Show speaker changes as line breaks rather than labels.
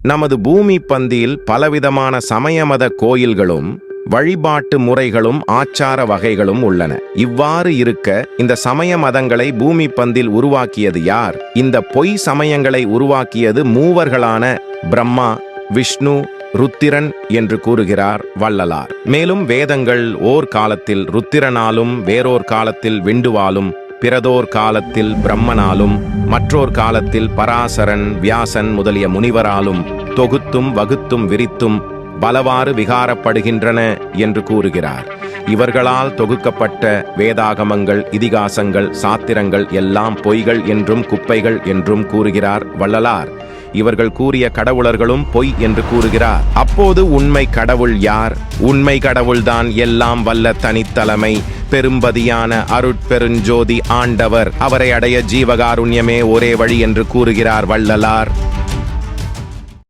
நமது பூமி பந்தியில் பலவிதமான சமயமத கோயில்களும் வழிபாட்டு முறைகளும் ஆச்சார வகைகளும் உள்ளன. இவ்வாறு இருக்க இந்த சமய மதங்களை பூமி பந்தில் உருவாக்கியது யார்? இந்த பொய் சமயங்களை உருவாக்கியது மூவர்களான பிரம்மா, விஷ்ணு, ருத்திரன் என்று கூறுகிறார் வள்ளலார். மேலும் வேதங்கள் ஓர் காலத்தில் ருத்திரனாலும் வேறோர் காலத்தில் விண்டுவாலும் பிறதோர் காலத்தில் பிரம்மனாலும் மற்றோர் காலத்தில் பராசரன், வியாசன் முதலிய முனிவராலும் தொகுத்தும் வகுத்தும் விரித்தும் பலவாறு விகாரப்படுகின்றன என்று கூறுகிறார். இவர்களால் தொகுக்கப்பட்ட வேதாகமங்கள், இதிகாசங்கள், சாத்திரங்கள் எல்லாம் பொய்கள் என்றும் குப்பைகள் என்றும் கூறுகிறார் வள்ளலார். இவர்கள் கூறிய கடவுளர்களும் பொய் என்று கூறுகிறார். அப்போது உண்மை கடவுள் யார்? உண்மை கடவுள்தான் எல்லாம் வல்ல தனித்தலைமை பெரும்பதியான அருட்பெருஞ்சோதி ஆண்டவர். அவரை அடைய ஜீவகாருண்யமே ஒரே வழி என்று கூறுகிறார் வள்ளலார்.